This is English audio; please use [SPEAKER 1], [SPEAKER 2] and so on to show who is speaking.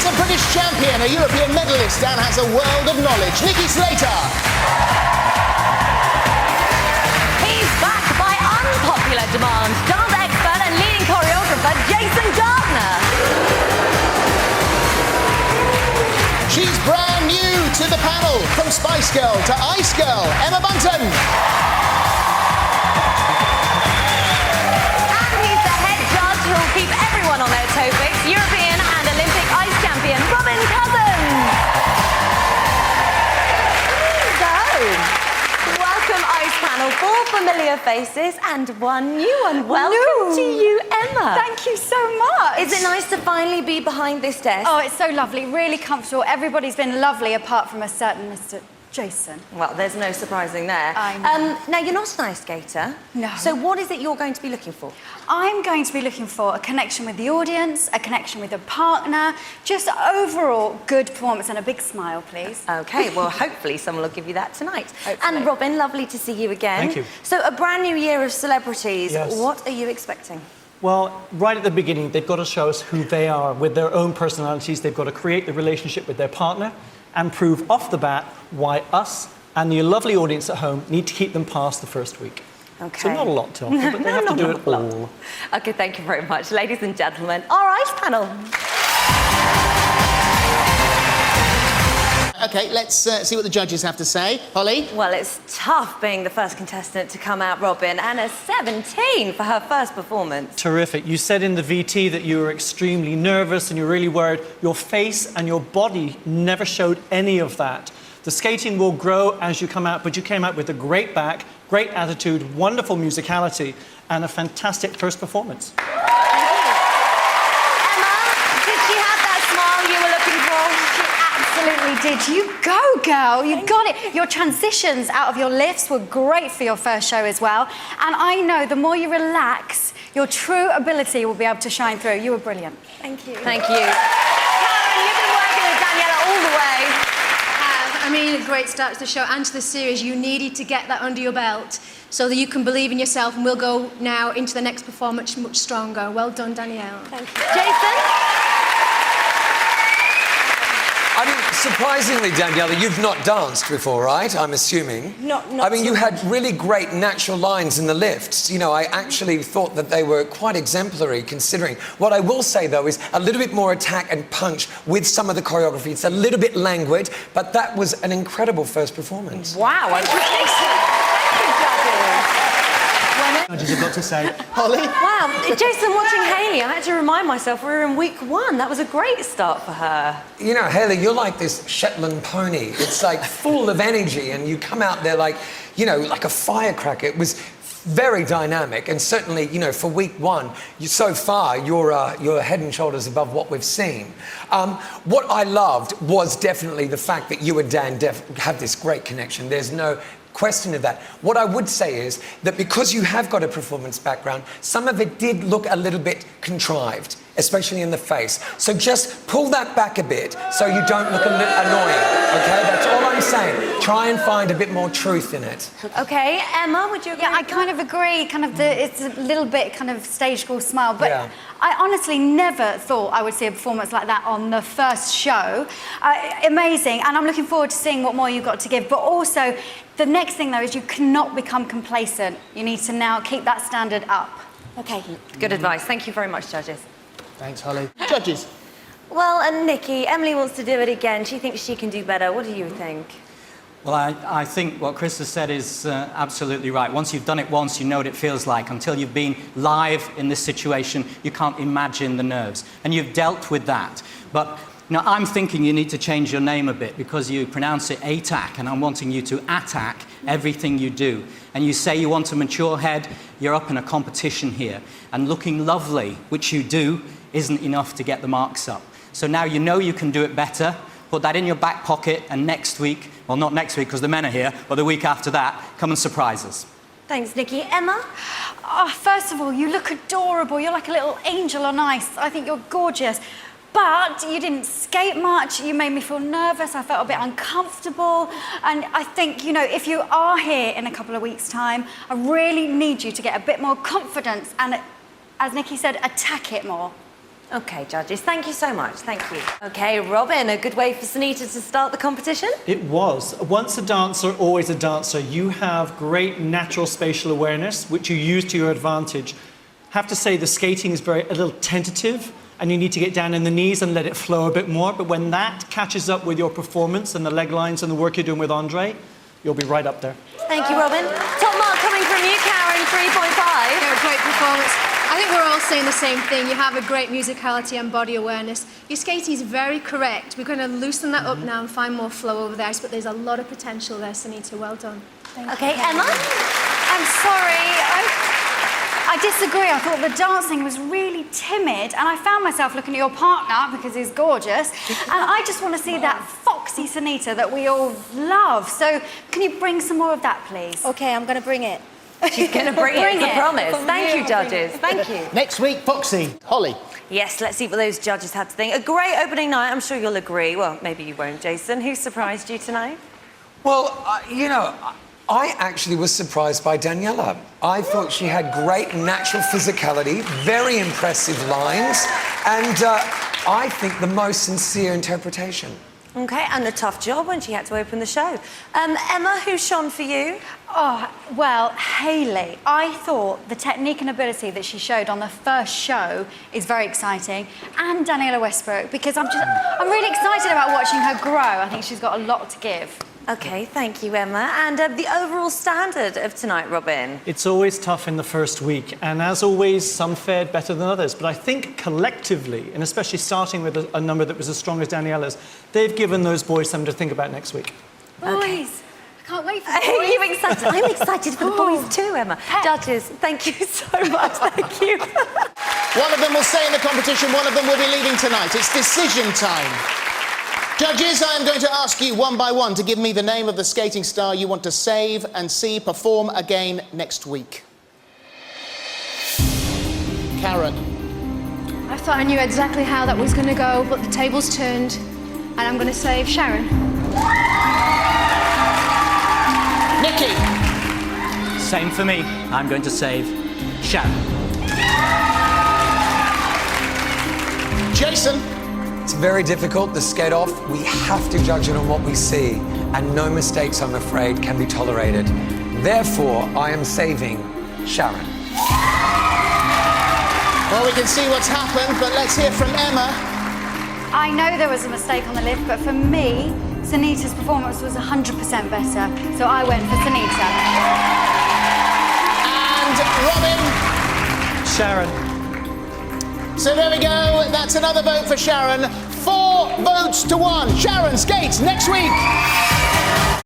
[SPEAKER 1] She's a British champion, a European medalist, and has a world of knowledge. Nikki Slater.
[SPEAKER 2] He's back by unpopular demand. Dance expert and leading choreographer Jason Gardner.
[SPEAKER 1] She's brand new to the panel. From Spice Girl to Ice Girl, Emma Bunton.
[SPEAKER 2] And he's the head judge who'll keep everyone on their topics. European and Olympic ice champion Robin Cousins. So, welcome Ice Panel. 4 familiar faces and 1 new one. Welcome to you, Emma.
[SPEAKER 3] Thank you so much.
[SPEAKER 2] Is it nice to finally be behind this desk?
[SPEAKER 3] Oh, it's so lovely, really comfortable. Everybody's been lovely apart from a certain Mr. Jason.
[SPEAKER 2] Well, there's no surprising there.
[SPEAKER 3] I know.
[SPEAKER 2] Now, you're not an ice skater.
[SPEAKER 3] No.
[SPEAKER 2] So what is it you're going to be looking for?
[SPEAKER 3] I'm going to be looking for a connection with the audience, a connection with a partner, just overall good performance and a big smile, please.
[SPEAKER 2] OK, well, hopefully someone will give you that tonight.
[SPEAKER 3] Hopefully.
[SPEAKER 2] And Robin, lovely to see you again.
[SPEAKER 4] Thank you.
[SPEAKER 2] So a brand new year of celebrities.
[SPEAKER 4] Yes.
[SPEAKER 2] What are you expecting?
[SPEAKER 4] Well, right at the beginning, they've got to show us who they are with their own personalities. They've got to create the relationship with their partner and prove off the bat why us and the lovely audience at home need to keep them past the first week.
[SPEAKER 2] Okay.
[SPEAKER 4] So not a lot to offer, but they have to do it all.
[SPEAKER 2] OK, thank you very much. Ladies and gentlemen, our ice panel.
[SPEAKER 1] OK, let's see what the judges have to say. Holly?
[SPEAKER 2] Well, it's tough being the first contestant to come out, Robin, and a 17 for her first performance.
[SPEAKER 4] Terrific. You said in the VT that you were extremely nervous and you're really worried. Your face and your body never showed any of that. The skating will grow as you come out, but you came out with a great back, great attitude, wonderful musicality, and a fantastic first performance.
[SPEAKER 3] Absolutely did. You go, girl. You got it. Your transitions out of your lifts were great for your first show as well. And I know the more you relax, your true ability will be able to shine through. You were brilliant. Thank you.
[SPEAKER 2] Thank you. Karen, you've been working with Daniela all the way.
[SPEAKER 5] I mean, a great start to the show and to the series. You needed to get that under your belt so that you can believe in yourself, and we'll go now into the next performance much stronger. Well done, Danielle.
[SPEAKER 2] Thank you. Jason?
[SPEAKER 6] I mean, surprisingly, Daniela, you've not danced before, right? I'm assuming.
[SPEAKER 5] Not
[SPEAKER 6] I mean, you
[SPEAKER 5] so
[SPEAKER 6] had really great natural lines in the lifts. You know, I actually thought that they were quite exemplary, considering. What I will say, though, is a little bit more attack and punch with some of the choreography. It's a little bit languid, but that was an incredible first performance.
[SPEAKER 2] Wow, I
[SPEAKER 4] Judges have got to say.
[SPEAKER 1] Holly?
[SPEAKER 2] Wow, Jason, watching Hayley, I had to remind myself we were in week 1. That was a great start for her.
[SPEAKER 6] You know, Hayley, you're like this Shetland pony. It's like full of energy, and you come out there like, you know, like a firecracker. It was very dynamic, and certainly, you know, for week 1, so far, you're head and shoulders above what we've seen. What I loved was definitely the fact that you and Dan have this great connection. There's no question of that. What I would say is that because you have got a performance background, some of it did look a little bit contrived, especially in the face. So just pull that back a bit so you don't look a little annoying, okay? That's all I'm saying. Try and find a bit more truth in it.
[SPEAKER 2] OK, Emma, would you agree?
[SPEAKER 3] Yeah, I kind of agree. It's a little bit kind of stage school smile, but
[SPEAKER 6] Yeah.
[SPEAKER 3] I honestly never thought I would see a performance like that on the first show. Amazing, and I'm looking forward to seeing what more you've got to give. But also, the next thing though is you cannot become complacent. You need to now keep that standard up.
[SPEAKER 2] OK, good advice. Thank you very much, judges.
[SPEAKER 1] Thanks, Holly. Judges?
[SPEAKER 2] Well, and Nikki, Emily wants to do it again. She thinks she can do better. What do you think?
[SPEAKER 7] Well, I think what Chris has said is absolutely right. Once you've done it once, you know what it feels like. Until you've been live in this situation, you can't imagine the nerves. And you've dealt with that. But now I'm thinking you need to change your name a bit because you pronounce it ATAC, and I'm wanting you to attack everything you do. And you say you want a mature head, you're up in a competition here. And looking lovely, which you do, isn't enough to get the marks up. So now you know you can do it better. Put that in your back pocket, and next week, well, not next week because the men are here, but the week after that, come and surprise us.
[SPEAKER 2] Thanks, Nikki. Emma?
[SPEAKER 3] Oh, first of all, you look adorable. You're like a little angel on ice. I think you're gorgeous. But you didn't skate much. You made me feel nervous. I felt a bit uncomfortable. And I think, you know, if you are here in a couple of weeks' time, I really need you to get a bit more confidence and, as Nikki said, attack it more.
[SPEAKER 2] Okay, judges, thank you so much. Thank you. Okay, Robin, a good way for Sunita to start the competition?
[SPEAKER 4] It was. Once a dancer, always a dancer. You have great natural spatial awareness, which you use to your advantage. Have to say the skating is a little tentative, and you need to get down in the knees and let it flow a bit more. But when that catches up with your performance and the leg lines and the work you're doing with Andre, you'll be right up there.
[SPEAKER 2] Thank you, Robin. Top mark coming from you, Karen, 3.5.
[SPEAKER 5] Yeah, great performance. I think we're all saying the same thing. You have a great musicality and body awareness. Your skating is very correct. We're going to loosen that up now and find more flow over the ice, but there's a lot of potential there, Sunita. Well done.
[SPEAKER 2] Okay, Emma?
[SPEAKER 3] I'm sorry. I disagree. I thought the dancing was really timid, and I found myself looking at your partner because he's gorgeous, and I just want to see that foxy Sunita that we all love. So can you bring some more of that, please?
[SPEAKER 2] Okay, I'm going to bring it. She's going to bring it, I promise. Thank you, judges. Thank you.
[SPEAKER 1] Next week, Foxy. Holly.
[SPEAKER 2] Yes, let's see what those judges had to think. A great opening night, I'm sure you'll agree. Well, maybe you won't, Jason. Who surprised you tonight?
[SPEAKER 6] Well, you know, I actually was surprised by Daniela. I thought she had great natural physicality, very impressive lines, and I think the most sincere interpretation.
[SPEAKER 2] Okay, and a tough job when she had to open the show. Emma, who shone for you?
[SPEAKER 3] Oh, well, Hayley. I thought the technique and ability that she showed on the first show is very exciting. And Daniela Westbrook, because I'm really excited about watching her grow. I think she's got a lot to give.
[SPEAKER 2] Okay, thank you, Emma. And the overall standard of tonight, Robin?
[SPEAKER 4] It's always tough in the first week, and as always, some fared better than others. But I think collectively, and especially starting with a number that was as strong as Daniela's, they've given those boys something to think about next week.
[SPEAKER 2] Okay.
[SPEAKER 3] Boys, I can't wait for the boys.
[SPEAKER 2] Are you excited? I'm excited for the boys too, Emma. Judges, thank you so much. Thank you.
[SPEAKER 1] One of them will stay in the competition, one of them will be leaving tonight. It's decision time. Judges, I am going to ask you one by one to give me the name of the skating star you want to save and see perform again next week. Karen.
[SPEAKER 5] I thought I knew exactly how that was going to go, but the table's turned, and I'm going to save Sharon.
[SPEAKER 1] Nikki.
[SPEAKER 7] Same for me. I'm going to save Sharon.
[SPEAKER 1] Jason.
[SPEAKER 6] It's very difficult to skate off. We have to judge it on what we see, and no mistakes, I'm afraid, can be tolerated. Therefore, I am saving Sharon.
[SPEAKER 1] Well, we can see what's happened, but let's hear from Emma.
[SPEAKER 3] I know there was a mistake on the lift, but for me, Sunita's performance was 100% better, so I went for Sunita.
[SPEAKER 1] And Robin.
[SPEAKER 4] Sharon.
[SPEAKER 1] So there we go. That's another vote for Sharon. 4 votes to 1. Sharon skates next week.